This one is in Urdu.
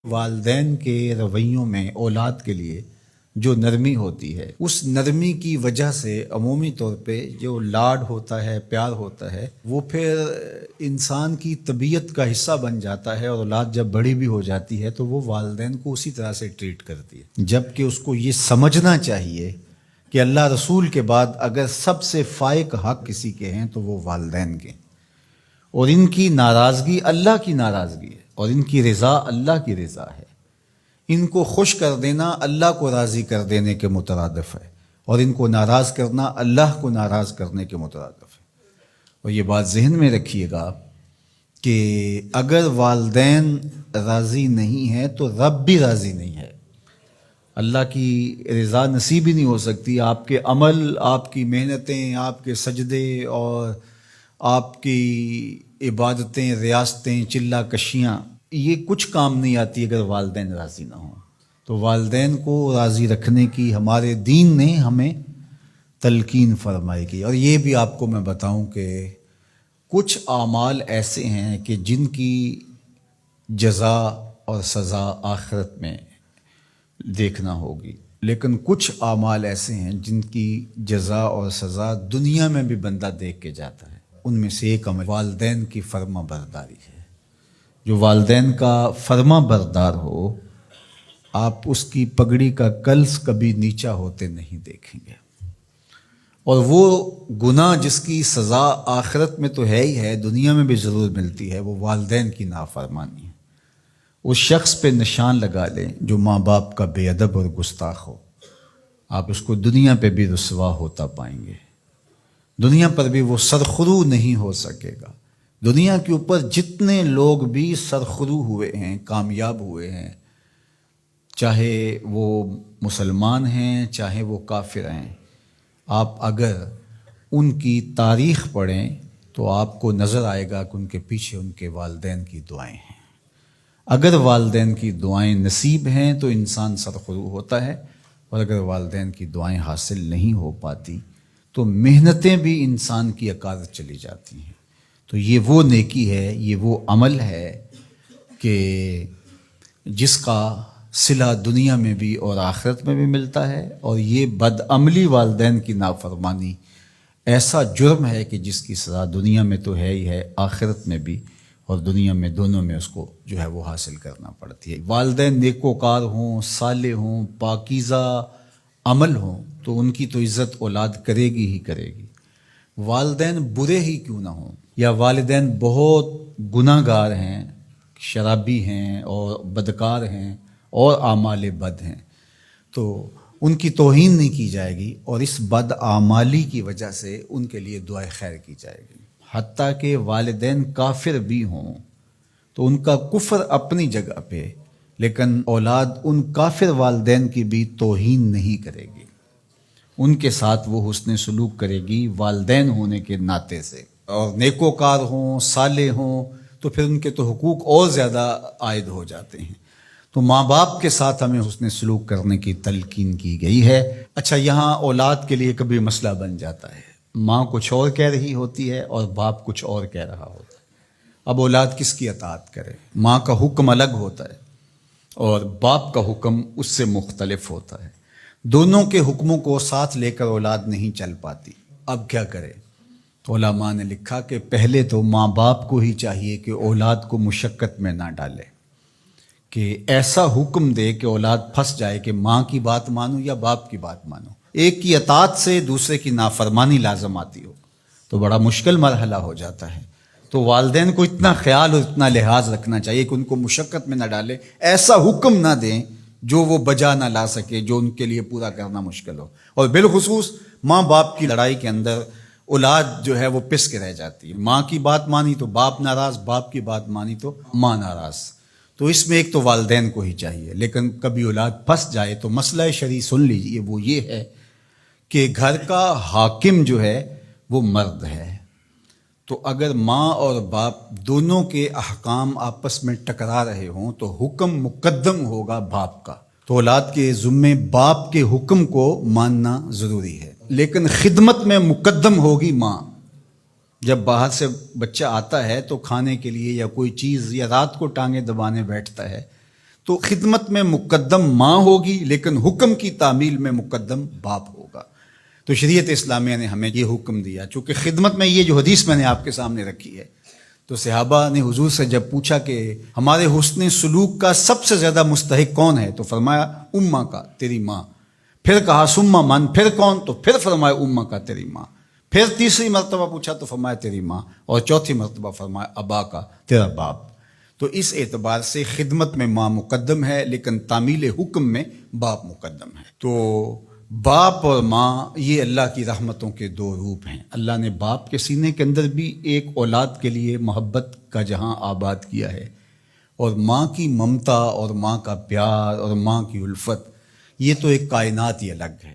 والدین کے رویوں میں اولاد کے لیے جو نرمی ہوتی ہے، اس نرمی کی وجہ سے عمومی طور پہ جو لاڈ ہوتا ہے، پیار ہوتا ہے، وہ پھر انسان کی طبیعت کا حصہ بن جاتا ہے، اور اولاد جب بڑی بھی ہو جاتی ہے تو وہ والدین کو اسی طرح سے ٹریٹ کرتی ہے، جبکہ اس کو یہ سمجھنا چاہیے کہ اللہ رسول کے بعد اگر سب سے فائق حق کسی کے ہیں تو وہ والدین کے ہیں، اور ان کی ناراضگی اللہ کی ناراضگی ہے، اور ان کی رضا اللہ کی رضا ہے۔ ان کو خوش کر دینا اللہ کو راضی کر دینے کے مترادف ہے، اور ان کو ناراض کرنا اللہ کو ناراض کرنے کے مترادف ہے۔ اور یہ بات ذہن میں رکھیے گا کہ اگر والدین راضی نہیں ہیں تو رب بھی راضی نہیں ہے۔ اللہ کی رضا نصیب ہی نہیں ہو سکتی، آپ کے عمل، آپ کی محنتیں، آپ کے سجدے اور آپ کی عبادتیں، ریاستیں، چلہ کشیاں، یہ کچھ کام نہیں آتی اگر والدین راضی نہ ہوں۔ تو والدین کو راضی رکھنے کی ہمارے دین نے ہمیں تلقین فرمائی کی۔ اور یہ بھی آپ کو میں بتاؤں کہ کچھ اعمال ایسے ہیں کہ جن کی جزا اور سزا آخرت میں دیکھنا ہوگی، لیکن کچھ اعمال ایسے ہیں جن کی جزا اور سزا دنیا میں بھی بندہ دیکھ کے جاتا ہے۔ ان میں سے ایک عمل والدین کی فرما برداری ہے۔ جو والدین کا فرما بردار ہو، آپ اس کی پگڑی کا کلس کبھی نیچا ہوتے نہیں دیکھیں گے۔ اور وہ گناہ جس کی سزا آخرت میں تو ہے ہی ہے، دنیا میں بھی ضرور ملتی ہے، وہ والدین کی نافرمانی ہے۔ اس شخص پہ نشان لگا لیں جو ماں باپ کا بے ادب اور گستاخ ہو، آپ اس کو دنیا پہ بھی رسوا ہوتا پائیں گے، دنیا پر بھی وہ سرخرو نہیں ہو سکے گا۔ دنیا کے اوپر جتنے لوگ بھی سرخرو ہوئے ہیں، کامیاب ہوئے ہیں، چاہے وہ مسلمان ہیں چاہے وہ کافر ہیں، آپ اگر ان کی تاریخ پڑھیں تو آپ کو نظر آئے گا کہ ان کے پیچھے ان کے والدین کی دعائیں ہیں۔ اگر والدین کی دعائیں نصیب ہیں تو انسان سرخرو ہوتا ہے، اور اگر والدین کی دعائیں حاصل نہیں ہو پاتی تو محنتیں بھی انسان کی اکادت چلی جاتی ہیں۔ تو یہ وہ نیکی ہے، یہ وہ عمل ہے کہ جس کا صلہ دنیا میں بھی اور آخرت میں بھی ملتا ہے، اور یہ بدعملی والدین کی نافرمانی ایسا جرم ہے کہ جس کی سزا دنیا میں تو ہے ہی ہے، آخرت میں بھی، اور دنیا میں دونوں میں اس کو جو ہے وہ حاصل کرنا پڑتی ہے۔ والدین نیکوکار ہوں، صالح ہوں، پاکیزہ عمل ہوں تو ان کی تو عزت اولاد کرے گی ہی کرے گی۔ والدین برے ہی کیوں نہ ہوں، یا والدین بہت گناہ گار ہیں، شرابی ہیں اور بدکار ہیں اور اعمال بد ہیں، تو ان کی توہین نہیں کی جائے گی، اور اس بد اعمالی کی وجہ سے ان کے لیے دعائے خیر کی جائے گی۔ حتیٰ کہ والدین کافر بھی ہوں تو ان کا کفر اپنی جگہ پہ، لیکن اولاد ان کافر والدین کی بھی توہین نہیں کرے گی، ان کے ساتھ وہ حسن سلوک کرے گی والدین ہونے کے ناطے سے۔ اور نیکوکار ہوں، صالح ہوں تو پھر ان کے تو حقوق اور زیادہ عائد ہو جاتے ہیں۔ تو ماں باپ کے ساتھ ہمیں حسن سلوک کرنے کی تلقین کی گئی ہے۔ اچھا، یہاں اولاد کے لیے کبھی مسئلہ بن جاتا ہے، ماں کچھ اور کہہ رہی ہوتی ہے اور باپ کچھ اور کہہ رہا ہوتا ہے۔ اب اولاد کس کی اطاعت کرے؟ ماں کا حکم الگ ہوتا ہے اور باپ کا حکم اس سے مختلف ہوتا ہے، دونوں کے حکموں کو ساتھ لے کر اولاد نہیں چل پاتی۔ اب کیا کرے؟ تو علماء نے لکھا کہ پہلے تو ماں باپ کو ہی چاہیے کہ اولاد کو مشقت میں نہ ڈالے، کہ ایسا حکم دے کہ اولاد پھنس جائے کہ ماں کی بات مانو یا باپ کی بات مانو۔ ایک کی اطاعت سے دوسرے کی نافرمانی لازم آتی ہو تو بڑا مشکل مرحلہ ہو جاتا ہے۔ تو والدین کو اتنا خیال اور اتنا لحاظ رکھنا چاہیے کہ ان کو مشقت میں نہ ڈالے، ایسا حکم نہ دیں جو وہ بجا نہ لا سکے، جو ان کے لیے پورا کرنا مشکل ہو۔ اور بالخصوص ماں باپ کی لڑائی کے اندر اولاد جو ہے وہ پس کے رہ جاتی ہے، ماں کی بات مانی تو باپ ناراض، باپ کی بات مانی تو ماں ناراض۔ تو اس میں ایک تو والدین کو ہی چاہیے، لیکن کبھی اولاد پھنس جائے تو مسئلہ شرعی سن لیجیے، وہ یہ ہے کہ گھر کا حاکم جو ہے وہ مرد ہے، تو اگر ماں اور باپ دونوں کے احکام آپس میں ٹکرا رہے ہوں تو حکم مقدم ہوگا باپ کا، تو اولاد کے ذمے باپ کے حکم کو ماننا ضروری ہے، لیکن خدمت میں مقدم ہوگی ماں۔ جب باہر سے بچہ آتا ہے تو کھانے کے لیے یا کوئی چیز، یا رات کو ٹانگیں دبانے بیٹھتا ہے تو خدمت میں مقدم ماں ہوگی، لیکن حکم کی تعمیل میں مقدم باپ ہوگا۔ تو شریعت اسلامیہ نے ہمیں یہ حکم دیا، چونکہ خدمت میں یہ جو حدیث میں نے آپ کے سامنے رکھی ہے، تو صحابہ نے حضور سے جب پوچھا کہ ہمارے حسن سلوک کا سب سے زیادہ مستحق کون ہے، تو فرمایا اماں کا، تیری ماں۔ پھر کہا ثم من، پھر کون، تو پھر فرمایا اماں کا، تیری ماں۔ پھر تیسری مرتبہ پوچھا تو فرمایا تیری ماں، اور چوتھی مرتبہ فرمایا ابا کا، تیرا باپ۔ تو اس اعتبار سے خدمت میں ماں مقدم ہے، لیکن تعمیل حکم میں باپ مقدم ہے۔ تو باپ اور ماں یہ اللہ کی رحمتوں کے دو روپ ہیں۔ اللہ نے باپ کے سینے کے اندر بھی ایک اولاد کے لیے محبت کا جہاں آباد کیا ہے، اور ماں کی ممتا اور ماں کا پیار اور ماں کی الفت، یہ تو ایک کائنات ہی الگ ہے۔